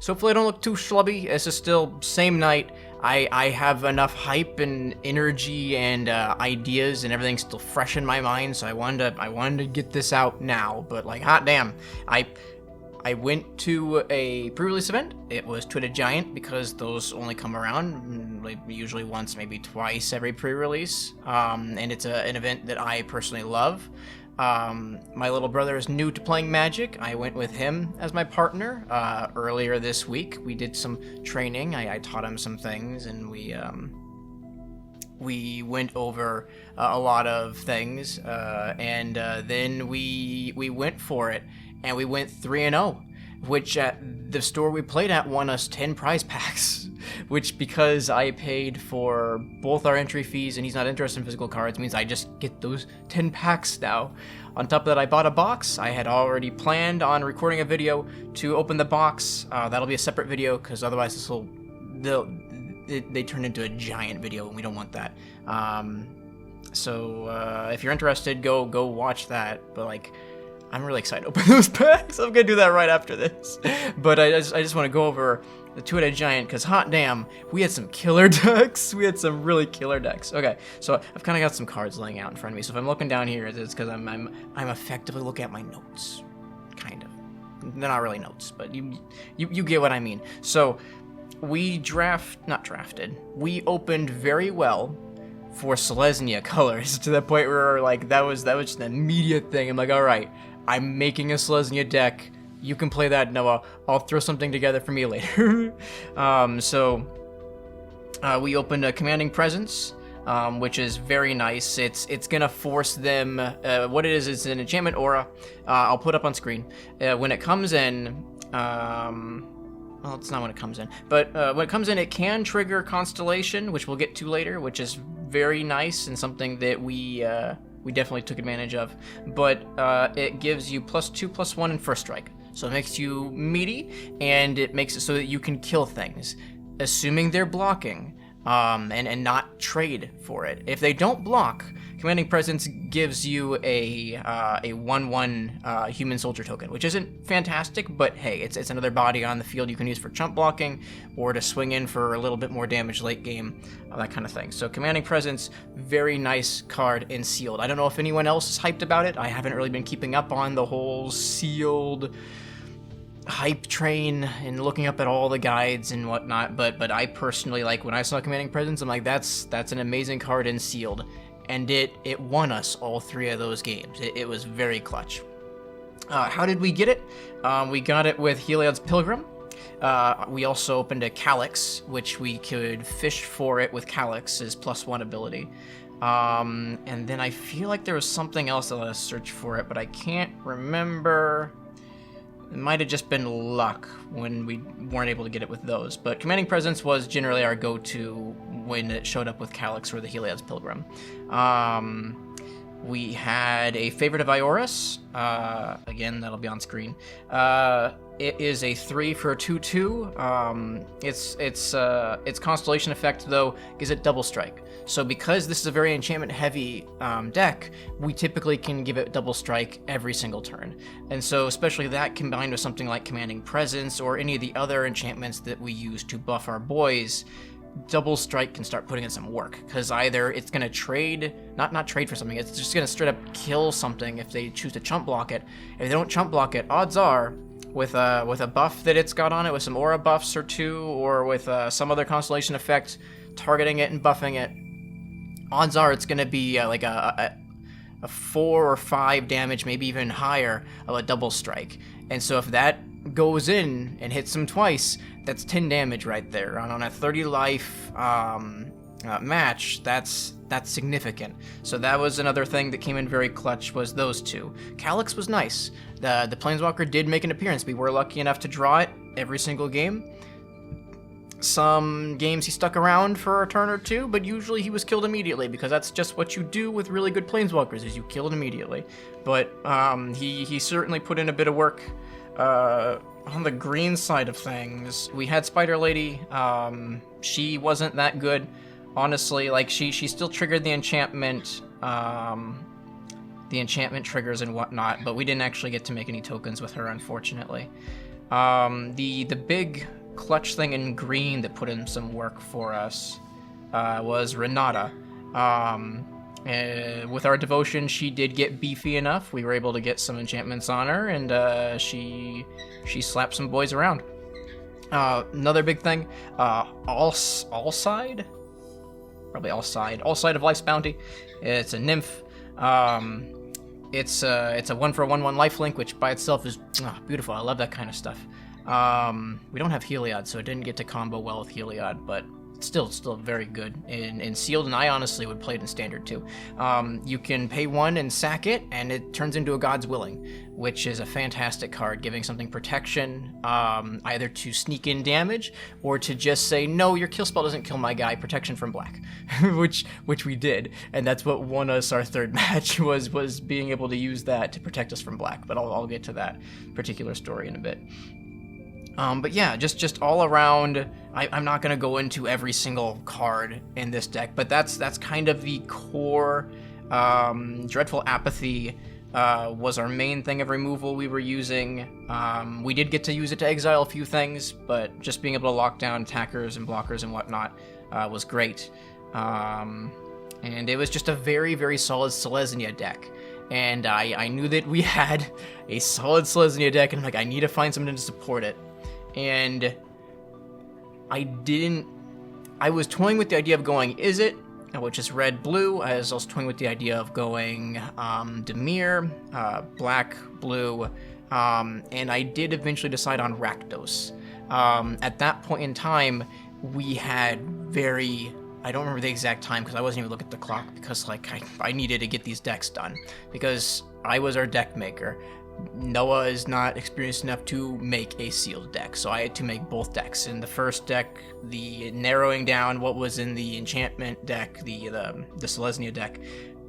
So hopefully I don't look too schlubby. This is still same night. I have enough hype and energy and ideas and everything still fresh in my mind, so I wanted to get this out now. But like, hot damn, I went to a pre-release event. It was Twitted Giant because those only come around like usually once, maybe twice every pre-release, and it's an event that I personally love. My little brother is new to playing Magic. I went with him as my partner earlier this week. We did some training. I taught him some things, and we went over a lot of things, and then we went for it, and we went 3-0, which at the store we played at won us 10 prize packs, which, because I paid for both our entry fees and he's not interested in physical cards, means I just get those 10 packs now. On top of that, I bought a box. I had already planned on recording a video to open the box. That'll be a separate video, because otherwise they turn into a giant video, and we don't want that. So if you're interested, go watch that. But like, I'm really excited to open those packs. I'm gonna do that right after this. But I just want to go over the Two-Headed Giant, because hot damn, we had some killer decks. We had some really killer decks. Okay, so I've kind of got some cards laying out in front of me. So if I'm looking down here, it's because I'm effectively looking at my notes, kind of. They're not really notes, but you get what I mean. So we we opened very well for Selesnya colors, to the point where like that was just an immediate thing. I'm like, all right, I'm making a Selesnya deck. You can play that, Noah. I'll throw something together for me later. We opened a Commanding Presence, which is very nice. It's gonna force them. What it is an enchantment aura. I'll put up on screen. When it comes in, well, it's not when it comes in, but when it comes in, it can trigger Constellation, which we'll get to later, which is very nice and something that we definitely took advantage of. But it gives you +2/+1 in first strike. So it makes you meaty, and it makes it so that you can kill things, assuming they're blocking, and not trade for it. If they don't block, Commanding Presence gives you a 1/1 human soldier token, which isn't fantastic, but hey, it's another body on the field you can use for chump blocking, or to swing in for a little bit more damage late game, that kind of thing. So Commanding Presence, very nice card in Sealed. I don't know if anyone else is hyped about it. I haven't really been keeping up on the whole Sealed hype train and looking up at all the guides and whatnot, but I personally, like, when I saw Commanding Presence, I'm like, that's an amazing card in Sealed, and it won us all 3 of those games. It was very clutch. How did we get it? We got it with Heliod's Pilgrim. We also opened a Calyx, which we could fish for it with Calyx's +1 ability. And then I feel like there was something else that let us search for it, but I can't remember. It might have just been luck when we weren't able to get it with those. But Commanding Presence was generally our go-to when it showed up with Calyx or the Heliod's Pilgrim. We had a Favorite of Ioris. Again, that'll be on screen. It is a 3 for a 2/2. Its Constellation effect, though, gives it double strike. So because this is a very enchantment-heavy deck, we typically can give it double strike every single turn. And so especially that combined with something like Commanding Presence or any of the other enchantments that we use to buff our boys, double strike can start putting in some work, because either it's going to trade, not trade for something, it's just going to straight up kill something if they choose to chump block it. If they don't chump block it, odds are, with a buff that it's got on it, with some aura buffs or 2, or with some other Constellation effect targeting it and buffing it, odds are it's going to be like a 4 or 5 damage, maybe even higher, of a double strike. And so if that goes in and hits them twice, that's 10 damage right there. On a 30 life match, that's significant. So that was another thing that came in very clutch, was those 2. Calyx was nice. The Planeswalker did make an appearance. We were lucky enough to draw it every single game. Some games he stuck around for a turn or 2, but usually he was killed immediately, because that's just what you do with really good Planeswalkers, is you kill it immediately. But he certainly put in a bit of work on the green side of things. We had Spider Lady. She wasn't that good, honestly. Like, she still triggered the enchantment triggers and whatnot, but we didn't actually get to make any tokens with her, unfortunately. The big clutch thing in green that put in some work for us was Renata. With our devotion, she did get beefy enough. We were able to get some enchantments on her, and she slapped some boys around. Another big thing, all side of Life's Bounty. It's a nymph. It's a 1-for-1/1 lifelink, which by itself is beautiful. I love that kind of stuff. We don't have Heliod, so it didn't get to combo well with Heliod, but still very good in sealed, and I honestly would play it in standard too. You can pay 1 and sack it, and it turns into a God's Willing, which is a fantastic card, giving something protection, either to sneak in damage or to just say, no, your kill spell doesn't kill my guy, protection from black, which we did, and that's what won us our third match, was being able to use that to protect us from black. But I'll get to that particular story in a bit. But yeah, just all around, I'm not going to go into every single card in this deck, but that's kind of the core. Dreadful Apathy was our main thing of removal we were using. We did get to use it to exile a few things, but just being able to lock down attackers and blockers and whatnot was great. And it was just a very, very solid Selesnya deck. And I knew that we had a solid Selesnya deck, and I'm like, I need to find something to support it. And I was toying with the idea of going Izzet, which is red-blue. I was also toying with the idea of going Dimir, black-blue, and I did eventually decide on Rakdos. At that point in time, we had I don't remember the exact time because I wasn't even looking at the clock, because I needed to get these decks done, because I was our deck maker. Noah is not experienced enough to make a sealed deck, so I had to make both decks. In the first deck, the narrowing down what was in the enchantment deck, the Selesnya deck,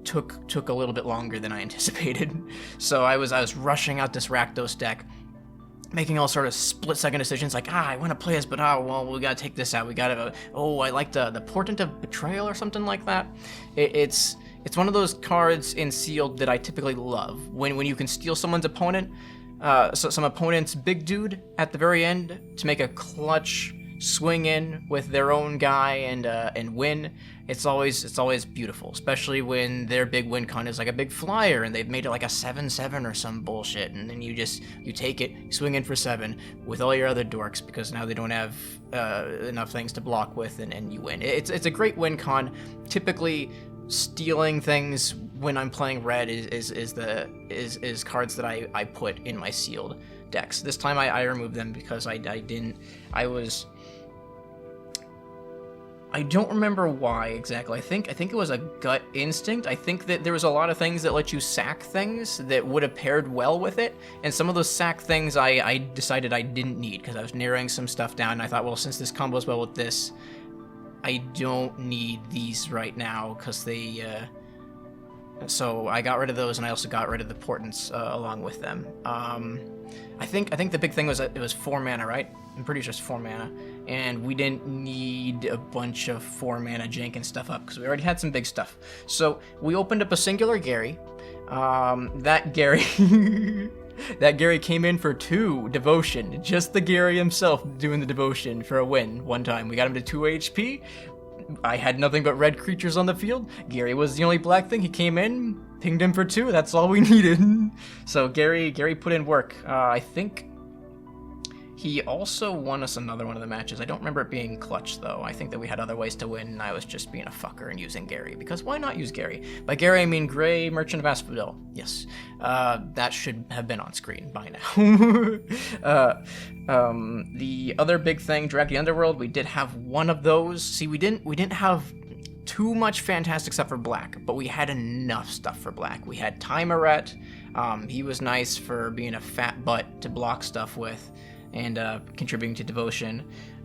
took a little bit longer than I anticipated. So I was rushing out this Rakdos deck, making all sort of split-second decisions, like, I want to play this, but well, we gotta take this out. We gotta, I like the Portent of Betrayal or something like that. It's one of those cards in sealed that I typically love. When you can steal someone's opponent, some opponent's big dude at the very end to make a clutch swing in with their own guy and win. It's always beautiful, especially when their big win con is like a big flyer and they've made it like a 7/7 or some bullshit, and then you take it, you swing in for 7 with all your other dorks because now they don't have enough things to block with, and you win. It's a great win con. Typically, stealing things when I'm playing red is cards that I put in my sealed decks. This time I removed them because I don't remember why exactly. I think it was a gut instinct. I think that there was a lot of things that let you sack things that would have paired well with it, and some of those sack things I decided I didn't need because I was narrowing some stuff down, and I thought, well, since this combos well with this, I don't need these right now because they. So I got rid of those, and I also got rid of the portents along with them. I think the big thing was that it was 4 mana, right? I'm pretty sure it's 4 mana, and we didn't need a bunch of 4 mana janking stuff up because we already had some big stuff. So we opened up a singular Gary. That Gary came in for 2 devotion. Just the Gary himself doing the devotion for a win one time. We got him to 2 HP. I had nothing but red creatures on the field. Gary was the only black thing. He came in, pinged him for 2. That's all we needed. So Gary put in work. I think he also won us another one of the matches. I don't remember it being clutch, though. I think that we had other ways to win, and I was just being a fucker and using Gary. Because why not use Gary? By Gary, I mean Gray, Merchant of Asphodel. Yes. That should have been on screen by now. The other big thing, Drag the Underworld, we did have one of those. See, we didn't have too much fantastic stuff for black, but we had enough stuff for black. We had Tymaret. He was nice for being a fat butt to block stuff with, and contributing to devotion.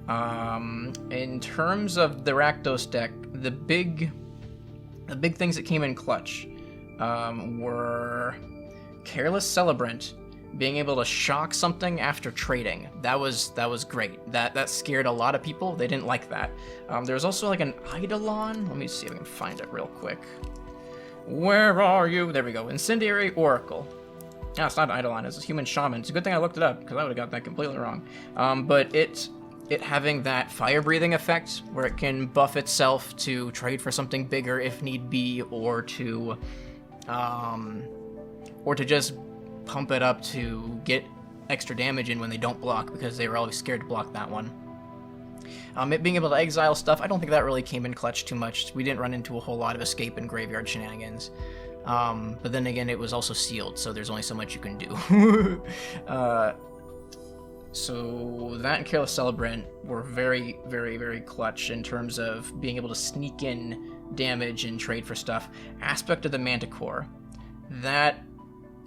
In terms of the Rakdos deck, the big things that came in clutch were Careless Celebrant, being able to shock something after trading. That was great. That scared a lot of people. They didn't like that. There was also like an Eidolon. Let me see if I can find it real quick. Where are you? There we go. Incendiary Oracle. No, it's not Eidolon, it's a human shaman. It's a good thing I looked it up, because I would have got that completely wrong. But it having that fire-breathing effect, where it can buff itself to trade for something bigger if need be, or to just pump it up to get extra damage in when they don't block, because they were always scared to block that one. It being able to exile stuff, I don't think that really came in clutch too much. We didn't run into a whole lot of escape and graveyard shenanigans. But then again, it was also sealed, so there's only so much you can do. So that and Careless Celebrant were very, very, very clutch in terms of being able to sneak in damage and trade for stuff. Aspect of the Manticore, that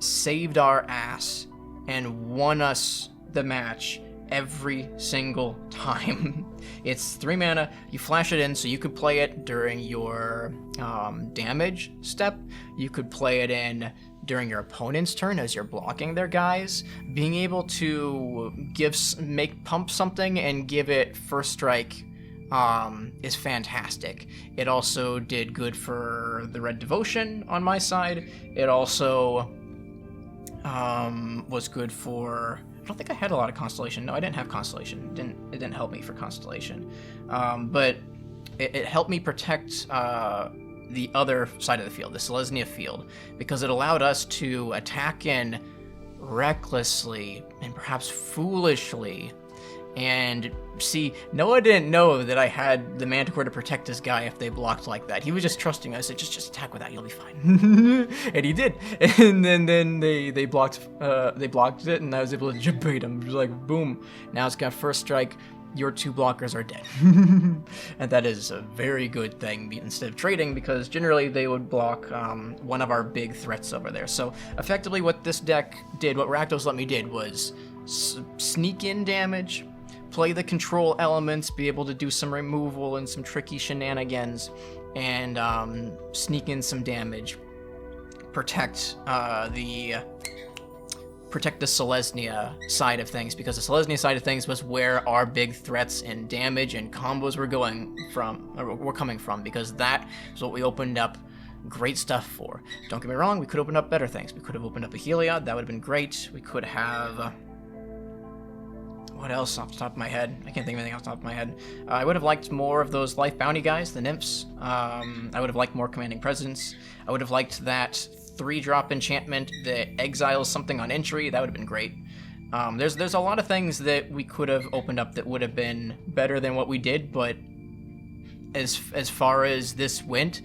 saved our ass and won us the match every single time. It's 3 mana, you flash it in, so you could play it during your damage step, you could play it in during your opponent's turn as you're blocking their guys. Being able to pump something and give it first strike is fantastic. It also did good for the Red Devotion on my side. It also was good for... I don't think I had a lot of Constellation. No, I didn't have Constellation. It didn't help me for Constellation. But it helped me protect the other side of the field, the Selesnya field, because it allowed us to attack in recklessly and perhaps foolishly. And see, Noah didn't know that I had the Manticore to protect this guy if they blocked like that. He was just trusting us. Just attack with that, you'll be fine. And he did. And then they blocked it, and I was able to jump bait him. It was like, boom. Now it's got first strike. Your 2 blockers are dead. And that is a very good thing instead of trading, because generally they would block one of our big threats over there. So effectively what this deck did, what Rakdos Let Me did, was sneak in damage, play the control elements, be able to do some removal and some tricky shenanigans, and sneak in some damage, protect the Selesnya side of things, because the Selesnya side of things was where our big threats and damage and combos were coming from, because that is what we opened up great stuff for. Don't get me wrong, we could open up better things. We could have opened up a Heliod, that would have been great. We could have... what else off the top of my head? I can't think of anything off the top of my head. I would have liked more of those life bounty guys, the nymphs. I would have liked more Commanding Presence. I would have liked that 3-drop enchantment that exiles something on entry. That would have been great. There's a lot of things that we could have opened up that would have been better than what we did, but as far as this went,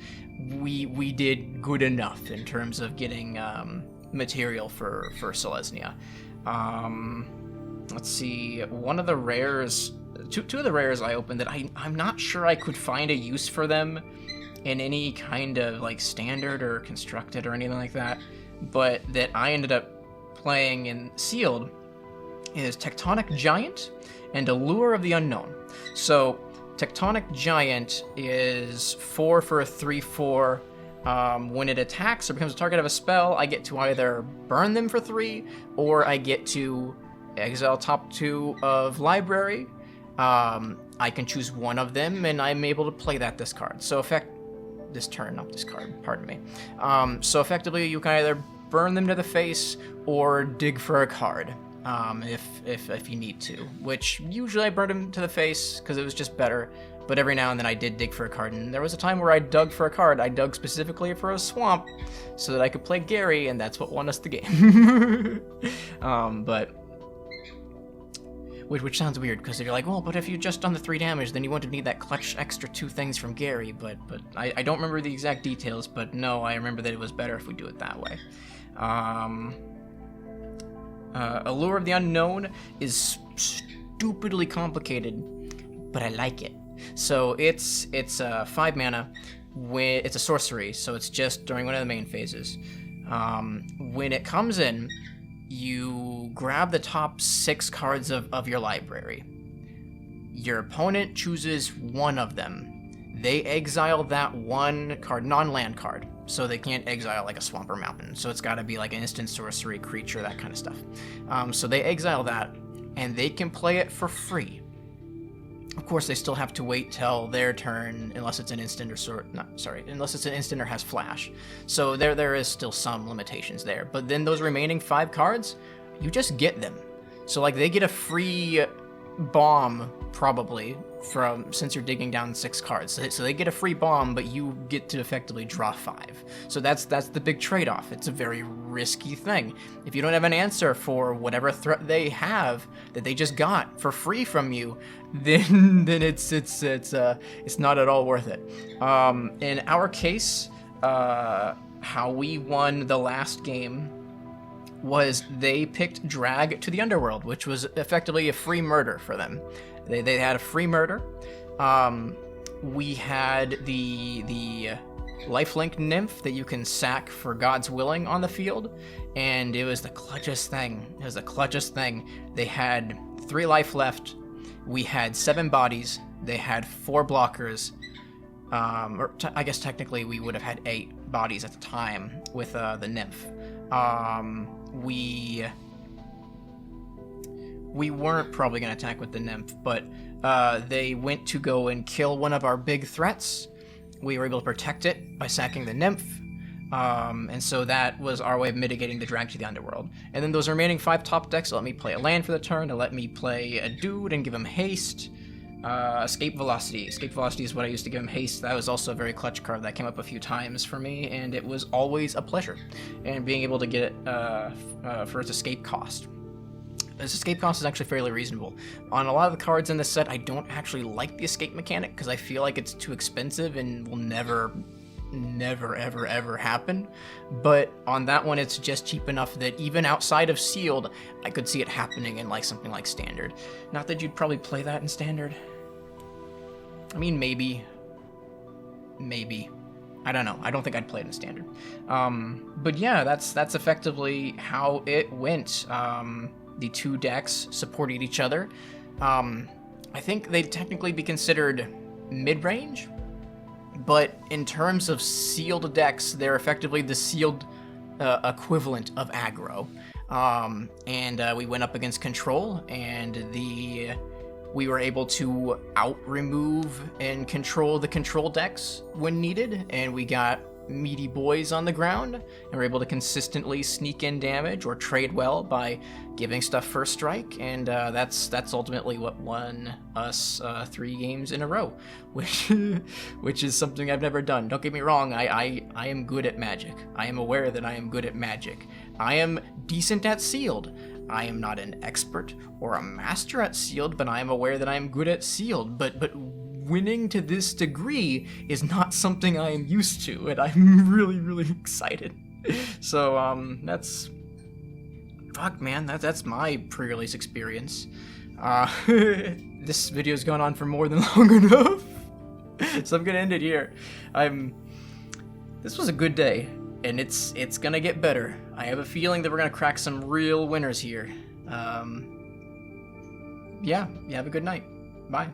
we did good enough in terms of getting material for Selesnya. Let's see, one of the rares, two of the rares I opened that I'm not sure I could find a use for them in any kind of like standard or constructed or anything like that, but that I ended up playing in sealed is Tectonic Giant and Allure of the Unknown. So Tectonic Giant is 4 for a 3/4. When it attacks or becomes a target of a spell, I get to either burn them for 3, or I get to exile top 2 of library. I can choose one of them, and I'm able to play this card. So this turn, not this card, pardon me. So effectively, you can either burn them to the face or dig for a card, if you need to. Which usually I burned them to the face because it was just better. But every now and then I did dig for a card, and there was a time where I dug for a card. I dug specifically for a swamp so that I could play Gary, and that's what won us the game. Which sounds weird, because you're like, well, but if you just done the 3 damage, then you wouldn't need that clutch extra 2 things from Gary, but I don't remember the exact details, but no, I remember that it was better if we do it that way. Allure of the Unknown is stupidly complicated, but I like it. So it's 5 mana, it's a sorcery, so it's just during one of the main phases. When it comes in, you grab the top 6 cards of your library. Your opponent chooses one of them. They exile that one card, non-land card, so they can't exile like a swamp or mountain. So it's got to be like an instant sorcery, creature, that kind of stuff. So they exile that, and they can play it for free. Of course, they still have to wait till their turn, unless it's an instant unless it's an instant or has flash. So there is still some limitations there. But then those remaining 5 cards, you just get them. So like they get a free bomb probably since you're digging down 6 cards. So they get a free bomb, but you get to effectively draw 5. So that's the big trade-off. It's a very risky thing. If you don't have an answer for whatever threat they have that they just got for free from you, then it's not at all worth it. In our case, how we won the last game was they picked Drag to the Underworld, which was effectively a free murder for them. They had a free murder. We had the lifelink nymph that you can sack for God's willing on the field, and it was the clutchest thing. It was the clutchest thing. They had 3 life left. We had 7 bodies. They had 4 blockers. I guess technically we would have had 8 bodies at the time with the nymph. We weren't probably going to attack with the nymph, but they went to go and kill one of our big threats. We were able to protect it by sacking the nymph, and so that was our way of mitigating the drag to the underworld. And then those remaining 5 top decks let me play a land for the turn, to let me play a dude and give him haste. Escape Velocity. Escape Velocity is what I used to give him haste. That was also a very clutch card that came up a few times for me, and it was always a pleasure. And being able to get it for its escape cost. Its escape cost is actually fairly reasonable. On a lot of the cards in this set, I don't actually like the escape mechanic because I feel like it's too expensive and will never ever happen. But on that one, it's just cheap enough that even outside of sealed, I could see it happening in like something like standard. Not that you'd probably play that in standard. I mean, maybe. I don't know. I don't think I'd play it in standard. But yeah, that's effectively how it went. The 2 decks supported each other. I think they'd technically be considered mid-range, but in terms of sealed decks, they're effectively the sealed equivalent of aggro. And we went up against control, and we were able to out-remove and control the control decks when needed, and we got meaty boys on the ground, and we're able to consistently sneak in damage or trade well by giving stuff first strike, and that's ultimately what won us 3 games in a row, which is something I've never done. Don't get me wrong, I am good at Magic. I am aware that I am good at Magic. I am decent at Sealed. I am not an expert or a master at Sealed, but I am aware that I am good at Sealed. But winning to this degree is not something I am used to, and I'm really excited. So that's that's my pre-release experience. This video's gone on for more than long enough, so I'm gonna end it here. This was a good day, and it's gonna get better. I have a feeling that we're gonna crack some real winners here. Yeah, you have a good night. Bye.